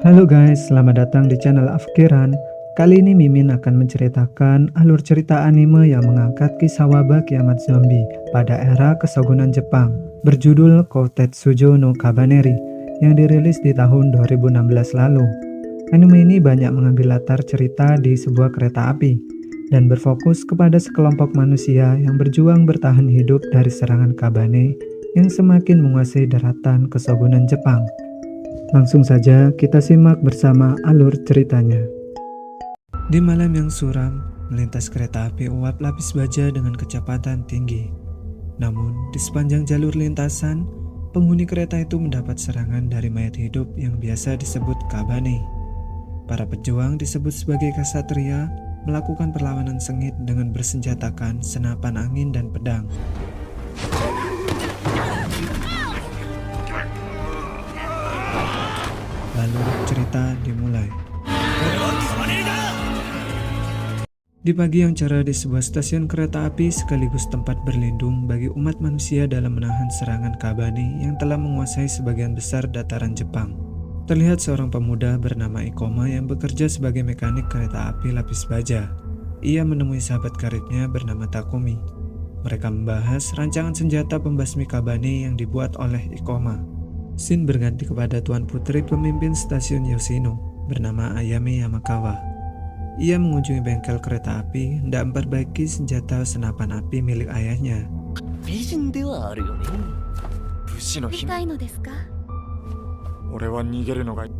Halo guys, selamat datang di channel Afkiran. Kali ini Mimin akan menceritakan alur cerita anime yang mengangkat kisah wabah kiamat zombie pada era kesogunan Jepang, berjudul Koutetsujo no Kabaneri, yang dirilis di tahun 2016 lalu. Anime ini banyak mengambil latar cerita di sebuah kereta api, dan berfokus kepada sekelompok manusia yang berjuang bertahan hidup dari serangan Kabane yang semakin menguasai daratan kesogunan Jepang. Langsung saja kita simak bersama alur ceritanya. Di malam yang suram, melintas kereta api uap lapis baja dengan kecepatan tinggi. Namun, di sepanjang jalur lintasan, penghuni kereta itu mendapat serangan dari mayat hidup yang biasa disebut Kabane. Para pejuang disebut sebagai Ksatria melakukan perlawanan sengit dengan bersenjatakan senapan angin dan pedang. Lalu cerita dimulai. Di pagi yang cerah di sebuah stasiun kereta api sekaligus tempat berlindung bagi umat manusia dalam menahan serangan Kabane yang telah menguasai sebagian besar dataran Jepang. Terlihat seorang pemuda bernama Ikoma yang bekerja sebagai mekanik kereta api lapis baja. Ia menemui sahabat karibnya bernama Takumi. Mereka membahas rancangan senjata pembasmi Kabane yang dibuat oleh Ikoma. Scene berganti kepada Tuan Putri pemimpin stasiun Yoshino bernama Ayame Yamakawa. Ia mengunjungi bengkel kereta api hendak memperbaiki senjata senapan api milik ayahnya.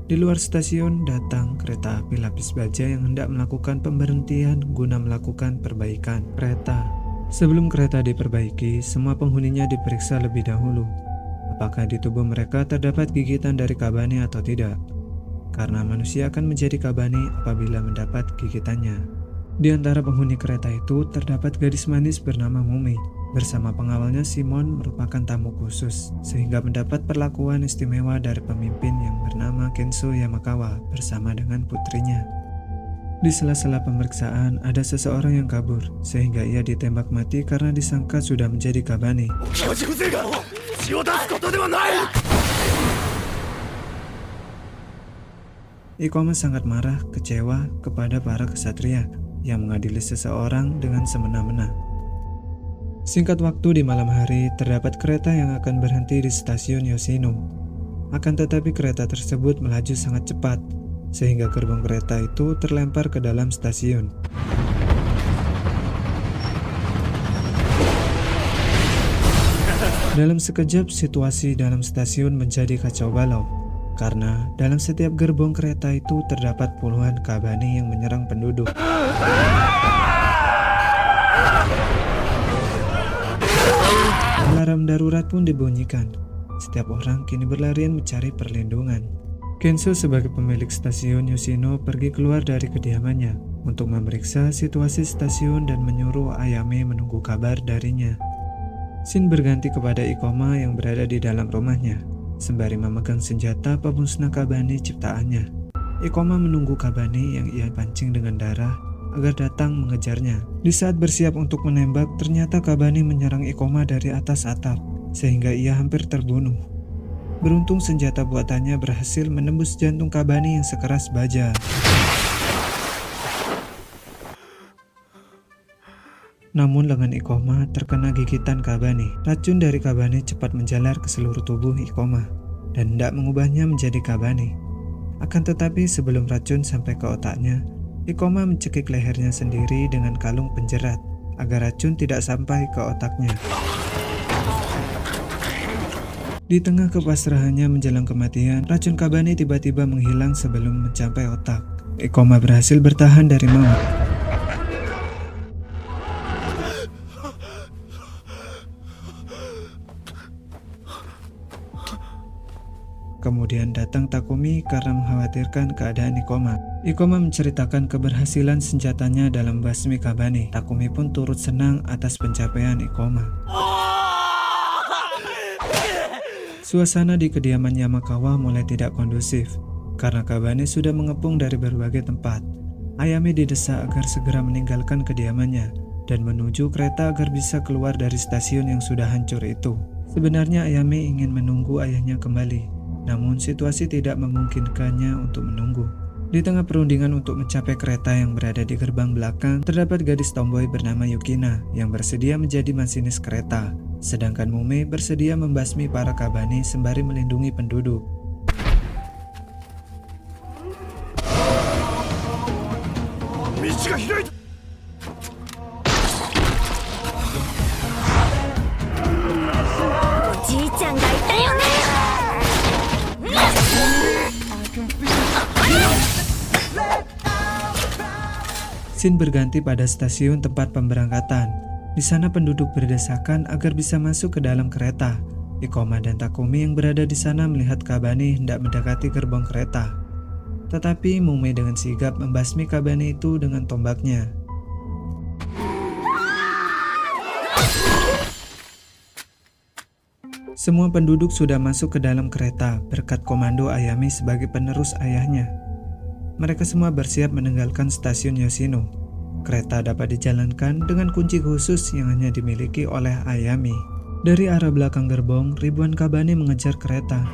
Di luar stasiun datang kereta api lapis baja yang hendak melakukan pemberhentian guna melakukan perbaikan kereta. Sebelum kereta diperbaiki, semua penghuninya diperiksa lebih dahulu. Apakah di tubuh mereka terdapat gigitan dari Kabane atau tidak? Karena manusia akan menjadi Kabane apabila mendapat gigitannya. Di antara penghuni kereta itu terdapat gadis manis bernama Mumi. Bersama pengawalnya Simon merupakan tamu khusus, sehingga mendapat perlakuan istimewa dari pemimpin yang bernama Kenzo Yamakawa bersama dengan putrinya. Di sela-sela pemeriksaan ada seseorang yang kabur, sehingga ia ditembak mati karena disangka sudah menjadi Kabane. Ikoma sangat marah, kecewa kepada para ksatria yang mengadili seseorang dengan semena-mena. Singkat waktu di malam hari, terdapat kereta yang akan berhenti di stasiun Yoshino. Akan tetapi kereta tersebut melaju sangat cepat, sehingga gerbong kereta itu terlempar ke dalam stasiun. Dalam sekejap, situasi dalam stasiun menjadi kacau balau, karena dalam setiap gerbong kereta itu terdapat puluhan Kabane yang menyerang penduduk. Alarm darurat pun dibunyikan. Setiap orang kini berlarian mencari perlindungan. Kenzo sebagai pemilik stasiun Yoshino pergi keluar dari kediamannya untuk memeriksa situasi stasiun dan menyuruh Ayame menunggu kabar darinya. Scene berganti kepada Ikoma yang berada di dalam rumahnya, sembari memegang senjata pemusnah Kabane ciptaannya. Ikoma menunggu Kabane yang ia pancing dengan darah agar datang mengejarnya. Di saat bersiap untuk menembak, ternyata Kabane menyerang Ikoma dari atas atap, sehingga ia hampir terbunuh. Beruntung senjata buatannya berhasil menembus jantung Kabane yang sekeras baja. Namun lengan Ikoma terkena gigitan Kabane. Racun dari Kabane cepat menjalar ke seluruh tubuh Ikoma dan hendak mengubahnya menjadi Kabane. Akan tetapi sebelum racun sampai ke otaknya, Ikoma mencekik lehernya sendiri dengan kalung penjerat agar racun tidak sampai ke otaknya. Di tengah kepasrahannya menjelang kematian, racun Kabane tiba-tiba menghilang sebelum mencapai otak. Ikoma berhasil bertahan dari maut. Kemudian datang Takumi karena mengkhawatirkan keadaan Ikoma. Ikoma menceritakan keberhasilan senjatanya dalam basmi Kabane. Takumi pun turut senang atas pencapaian Ikoma. Suasana di kediaman Yamakawa mulai tidak kondusif karena Kabane sudah mengepung dari berbagai tempat. Ayame didesak agar segera meninggalkan kediamannya dan menuju kereta agar bisa keluar dari stasiun yang sudah hancur itu. Sebenarnya Ayame ingin menunggu ayahnya kembali, namun situasi tidak memungkinkannya untuk menunggu. Di tengah perundingan untuk mencapai kereta yang berada di gerbang belakang, terdapat gadis tomboy bernama Yukina yang bersedia menjadi masinis kereta, sedangkan Mume bersedia membasmi para kabane sembari melindungi penduduk. Scene berganti pada stasiun tempat pemberangkatan. Di sana penduduk berdesakan agar bisa masuk ke dalam kereta. Ikoma dan Takumi yang berada di sana melihat Kabane hendak mendekati gerbong kereta. Tetapi Mume dengan sigap membasmi Kabane itu dengan tombaknya. Semua penduduk sudah masuk ke dalam kereta berkat komando Ayame sebagai penerus ayahnya. Mereka semua bersiap meninggalkan stasiun Yoshino. Kereta dapat dijalankan dengan kunci khusus yang hanya dimiliki oleh Ayame. Dari arah belakang gerbong, ribuan kabane mengejar kereta.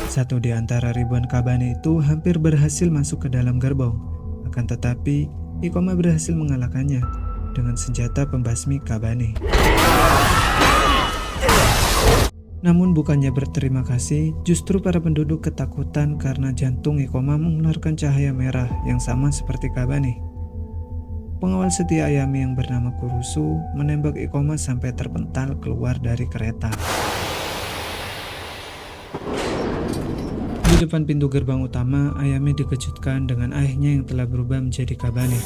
Satu di antara ribuan kabane itu hampir berhasil masuk ke dalam gerbong. Akan tetapi, Ikoma berhasil mengalahkannya dengan senjata pembasmi kabane. Namun bukannya berterima kasih, justru para penduduk ketakutan karena jantung Ikoma mengeluarkan cahaya merah yang sama seperti kabane. Pengawal setia Ayame yang bernama Kurusu menembak Ikoma sampai terpental keluar dari kereta. Di depan pintu gerbang utama, Ayame dikejutkan dengan ayahnya yang telah berubah menjadi kabane.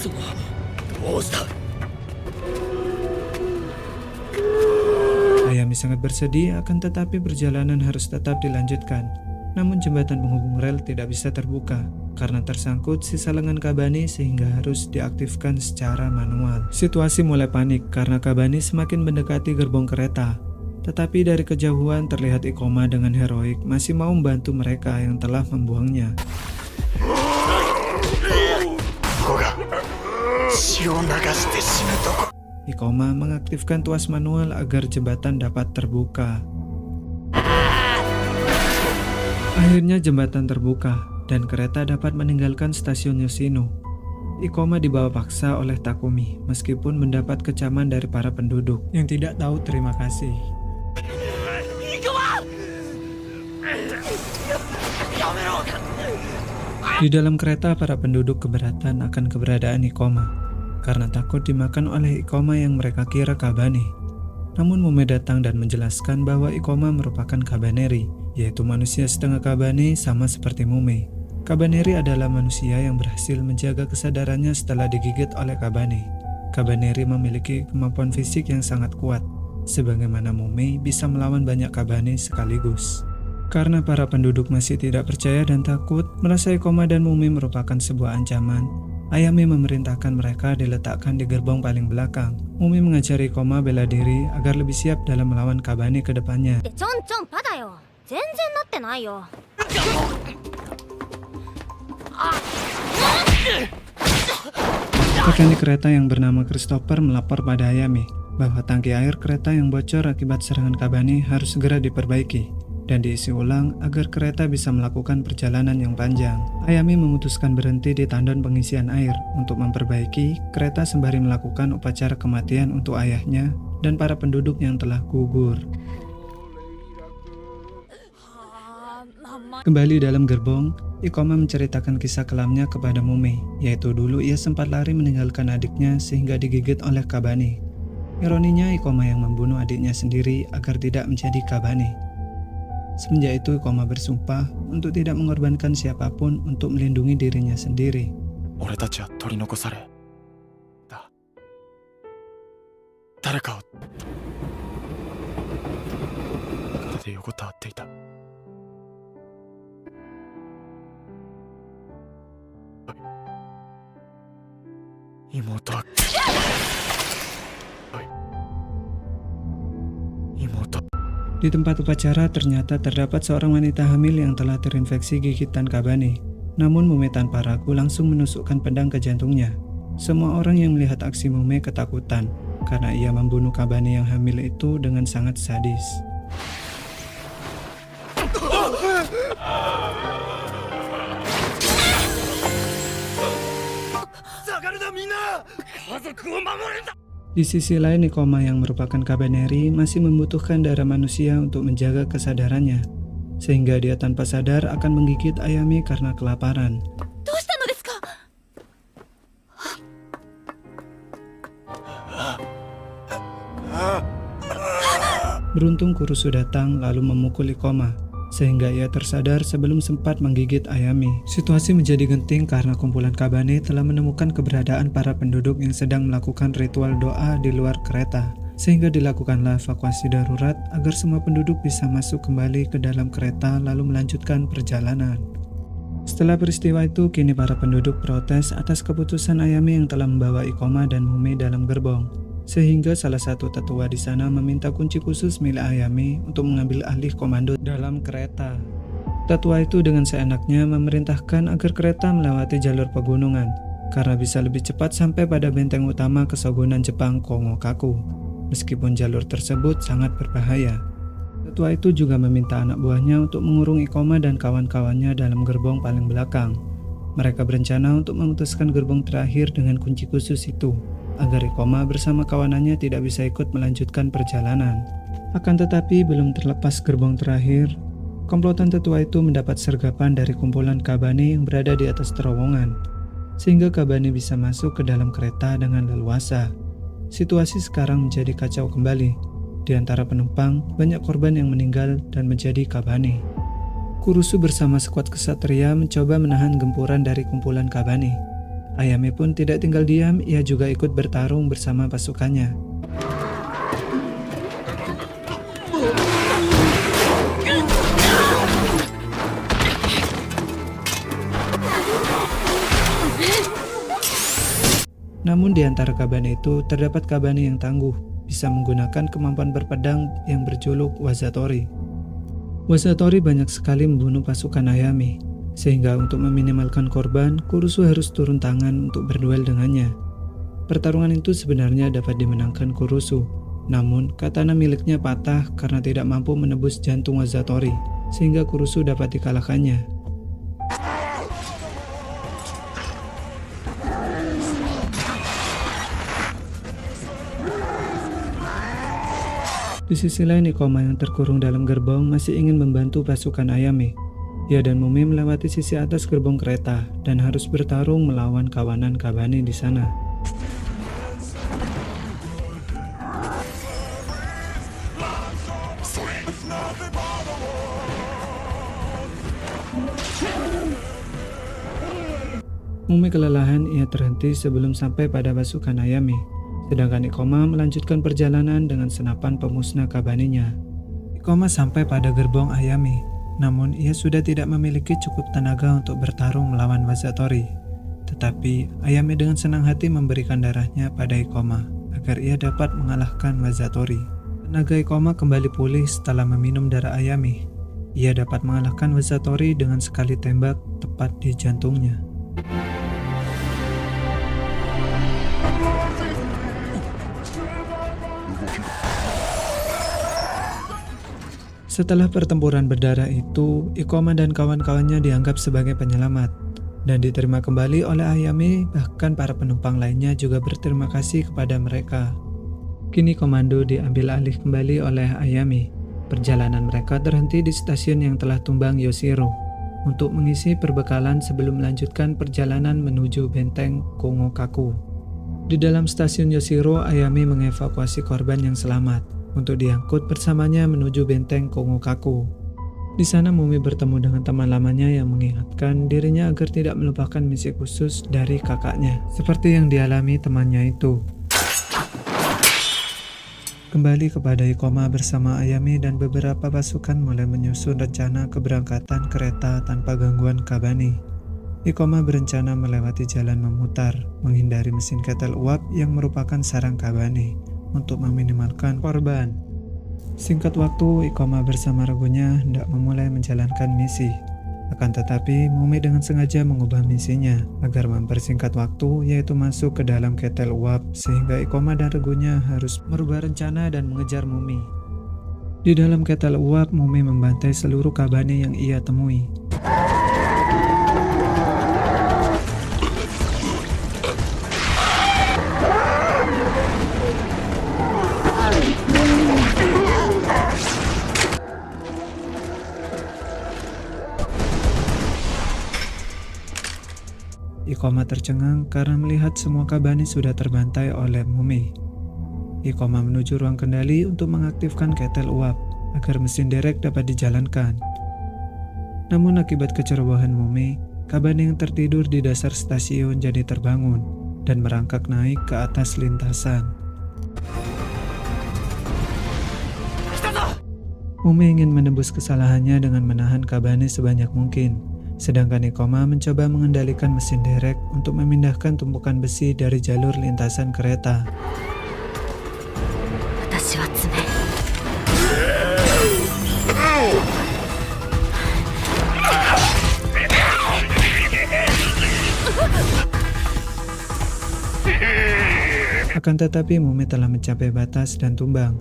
Ayame sangat bersedih, akan tetapi perjalanan harus tetap dilanjutkan. Namun jembatan penghubung rel tidak bisa terbuka karena tersangkut sisa lengan kabane sehingga harus diaktifkan secara manual. Situasi mulai panik karena kabane semakin mendekati gerbong kereta. Tetapi dari kejauhan terlihat Ikoma dengan heroik masih mau membantu mereka yang telah membuangnya. Ikoma mengaktifkan tuas manual agar jembatan dapat terbuka. Akhirnya jembatan terbuka dan kereta dapat meninggalkan stasiun Yoshino. Ikoma dibawa paksa oleh Takumi meskipun mendapat kecaman dari para penduduk yang tidak tahu terima kasih. Di dalam kereta para penduduk keberatan akan keberadaan Ikoma karena takut dimakan oleh Ikoma yang mereka kira kabane. Namun Mume datang dan menjelaskan bahwa Ikoma merupakan kabaneri, yaitu manusia setengah kabane sama seperti Mume. Kabaneri adalah manusia yang berhasil menjaga kesadarannya setelah digigit oleh kabane. Kabaneri memiliki kemampuan fisik yang sangat kuat, sebagaimana Mume bisa melawan banyak kabane sekaligus. Karena para penduduk masih tidak percaya dan takut, merasa Ikoma dan Mume merupakan sebuah ancaman, Ayame memerintahkan mereka diletakkan di gerbong paling belakang. Mume mengajari Ikoma bela diri agar lebih siap dalam melawan kabane ke depannya. Mekanik kereta yang bernama Christopher melapor pada Ayame bahwa tangki air kereta yang bocor akibat serangan kabane harus segera diperbaiki dan diisi ulang agar kereta bisa melakukan perjalanan yang panjang. Ayame memutuskan berhenti di tandon pengisian air untuk memperbaiki kereta sembari melakukan upacara kematian untuk ayahnya dan para penduduk yang telah gugur. Kembali dalam gerbong, Ikoma menceritakan kisah kelamnya kepada Mume, yaitu dulu ia sempat lari meninggalkan adiknya sehingga digigit oleh kabane. Ironinya, Ikoma yang membunuh adiknya sendiri agar tidak menjadi kabane. Semenjak itu Ikoma bersumpah untuk tidak mengorbankan siapapun untuk melindungi dirinya sendiri. Di tempat upacara ternyata terdapat seorang wanita hamil yang telah terinfeksi gigitan kabane. Namun Mume tanpa ragu langsung menusukkan pedang ke jantungnya. Semua orang yang melihat aksi Mume ketakutan karena ia membunuh Kabane yang hamil itu dengan sangat sadis. Di sisi lain, Ikoma yang merupakan Kabaneri masih membutuhkan darah manusia untuk menjaga kesadarannya, sehingga dia tanpa sadar akan menggigit Ayame karena kelaparan. Beruntung Kurusu datang lalu memukul Ikoma, sehingga ia tersadar sebelum sempat menggigit Ayame. Situasi menjadi genting karena kumpulan Kabane telah menemukan keberadaan para penduduk yang sedang melakukan ritual doa di luar kereta, sehingga dilakukanlah evakuasi darurat agar semua penduduk bisa masuk kembali ke dalam kereta lalu melanjutkan perjalanan. Setelah peristiwa itu, kini para penduduk protes atas keputusan Ayame yang telah membawa Ikoma dan Mume dalam gerbong, sehingga salah satu tetua di sana meminta kunci khusus milik Ayame untuk mengambil alih komando dalam kereta. Tetua itu dengan seenaknya memerintahkan agar kereta melewati jalur pegunungan karena bisa lebih cepat sampai pada benteng utama Kesogunan Jepang Kongokaku, meskipun jalur tersebut sangat berbahaya. Tetua itu juga meminta anak buahnya untuk mengurung Ikoma dan kawan-kawannya dalam gerbong paling belakang. Mereka berencana untuk memutuskan gerbong terakhir dengan kunci khusus itu, agar Ikoma bersama kawanannya tidak bisa ikut melanjutkan perjalanan. Akan tetapi belum terlepas gerbong terakhir, komplotan tetua itu mendapat sergapan dari kumpulan Kabane yang berada di atas terowongan, sehingga Kabane bisa masuk ke dalam kereta dengan leluasa. Situasi sekarang menjadi kacau kembali. Di antara penumpang, banyak korban yang meninggal dan menjadi Kabane. Kurusu bersama skuad kesatria mencoba menahan gempuran dari kumpulan Kabane. Ayame pun tidak tinggal diam, ia juga ikut bertarung bersama pasukannya. Namun di antara Kabane itu terdapat Kabane yang tangguh, bisa menggunakan kemampuan berpedang yang berjuluk Wazatori. Wazatori banyak sekali membunuh pasukan Ayame, sehingga untuk meminimalkan korban, Kurusu harus turun tangan untuk berduel dengannya. Pertarungan itu sebenarnya dapat dimenangkan Kurusu, namun katana miliknya patah karena tidak mampu menebus jantung Wazatori, sehingga Kurusu dapat dikalahkannya. Di sisi lain, Ikoma yang terkurung dalam gerbong masih ingin membantu pasukan Ayame. Ia dan Mume melewati sisi atas gerbong kereta dan harus bertarung melawan kawanan Kabane di sana. Mume kelelahan, ia terhenti sebelum sampai pada pasukan Ayame. Sedangkan Ikoma melanjutkan perjalanan dengan senapan pemusnah Kabane-nya. Ikoma sampai pada gerbong Ayame, namun ia sudah tidak memiliki cukup tenaga untuk bertarung melawan Wazatori. Tetapi Ayame dengan senang hati memberikan darahnya pada Ikoma agar ia dapat mengalahkan Wazatori. Tenaga Ikoma kembali pulih setelah meminum darah Ayame. Ia dapat mengalahkan Wazatori dengan sekali tembak tepat di jantungnya. Setelah pertempuran berdarah itu, Ikoma dan kawan-kawannya dianggap sebagai penyelamat dan diterima kembali oleh Ayame, bahkan para penumpang lainnya juga berterima kasih kepada mereka. Kini komando diambil alih kembali oleh Ayame. Perjalanan mereka terhenti di stasiun yang telah tumbang Yoshiro untuk mengisi perbekalan sebelum melanjutkan perjalanan menuju benteng Kongokaku. Di dalam stasiun Yoshiro, Ayame mengevakuasi korban yang selamat untuk diangkut bersamanya menuju benteng Kongokaku. Di sana Mume bertemu dengan teman lamanya yang mengingatkan dirinya agar tidak melupakan misi khusus dari kakaknya, seperti yang dialami temannya itu. Kembali kepada Ikoma bersama Ayame dan beberapa pasukan mulai menyusun rencana keberangkatan kereta tanpa gangguan Kabane. Ikoma berencana melewati jalan memutar, menghindari mesin ketel uap yang merupakan sarang Kabane untuk meminimalkan korban. Singkat waktu, Ikoma bersama regunya hendak memulai menjalankan misi. Akan tetapi, Mumi dengan sengaja mengubah misinya agar mempersingkat waktu, yaitu masuk ke dalam ketel uap, sehingga Ikoma dan regunya harus merubah rencana dan mengejar Mumi. Di dalam ketel uap, Mumi membantai seluruh Kabane yang ia temui. Ikoma tercengang karena melihat semua Kabane sudah terbantai oleh Mumi. Ikoma menuju ruang kendali untuk mengaktifkan ketel uap agar mesin derek dapat dijalankan. Namun akibat kecerobohan Mumi, Kabane yang tertidur di dasar stasiun jadi terbangun dan merangkak naik ke atas lintasan. Mumi ingin menebus kesalahannya dengan menahan Kabane sebanyak mungkin. Sedangkan Ikoma mencoba mengendalikan mesin derek untuk memindahkan tumpukan besi dari jalur lintasan kereta. Akan tetapi Mumi telah mencapai batas dan tumbang.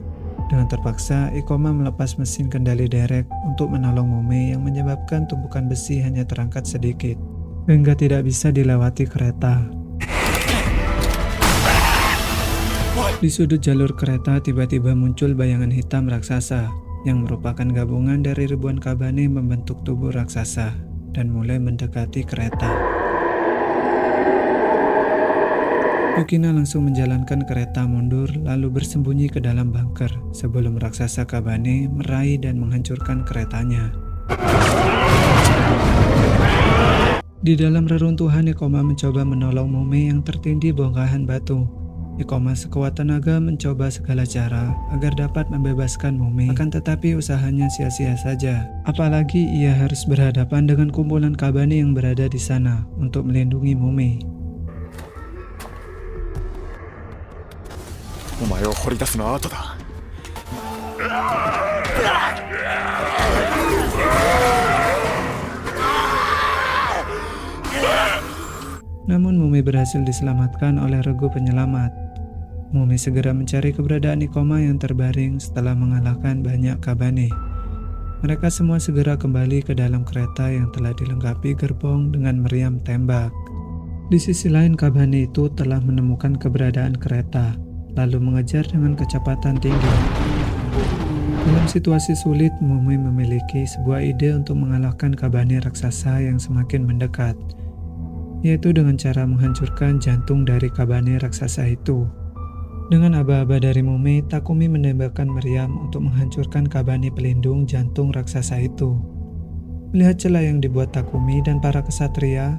Dengan terpaksa, Ikoma melepas mesin kendali derek untuk menolong Mumi yang menyebabkan tumpukan besi hanya terangkat sedikit, hingga tidak bisa dilewati kereta. Di sudut jalur kereta tiba-tiba muncul bayangan hitam raksasa, yang merupakan gabungan dari ribuan Kabane membentuk tubuh raksasa, dan mulai mendekati kereta. Yukina langsung menjalankan kereta mundur lalu bersembunyi ke dalam bunker sebelum raksasa Kabane meraih dan menghancurkan keretanya. Di dalam reruntuhan, Ikoma mencoba menolong Mumi yang tertindih bongkahan batu. Ikoma sekuat tenaga mencoba segala cara agar dapat membebaskan Mumi, akan tetapi usahanya sia-sia saja. Apalagi ia harus berhadapan dengan kumpulan Kabane yang berada di sana untuk melindungi Mumi. お前を掘り出すのは後だ。 Namun Mumi berhasil diselamatkan oleh regu penyelamat. Mumi segera mencari keberadaan Ikoma yang terbaring setelah mengalahkan banyak Kabane. Mereka semua segera kembali ke dalam kereta yang telah dilengkapi gerbong dengan meriam tembak. Di sisi lain, Kabane itu telah menemukan keberadaan kereta, lalu mengejar dengan kecepatan tinggi. Dalam situasi sulit, Mumi memiliki sebuah ide untuk mengalahkan Kabane raksasa yang semakin mendekat, yaitu dengan cara menghancurkan jantung dari Kabane raksasa itu. Dengan aba-aba dari Mumi, Takumi menembakkan meriam untuk menghancurkan Kabane pelindung jantung raksasa itu. Melihat celah yang dibuat Takumi dan para kesatria,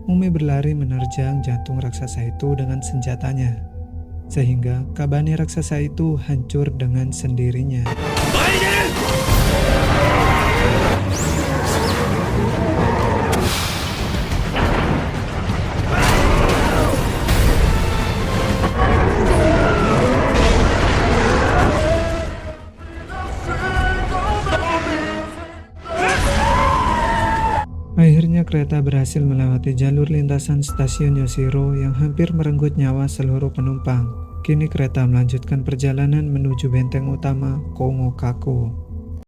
Mumi berlari menerjang jantung raksasa itu dengan senjatanya, sehingga Kabane raksasa itu hancur dengan sendirinya. Akhirnya kereta berhasil melewati jalur lintasan stasiun Yoshiro yang hampir merenggut nyawa seluruh penumpang. Kini kereta melanjutkan perjalanan menuju benteng utama Kongokaku.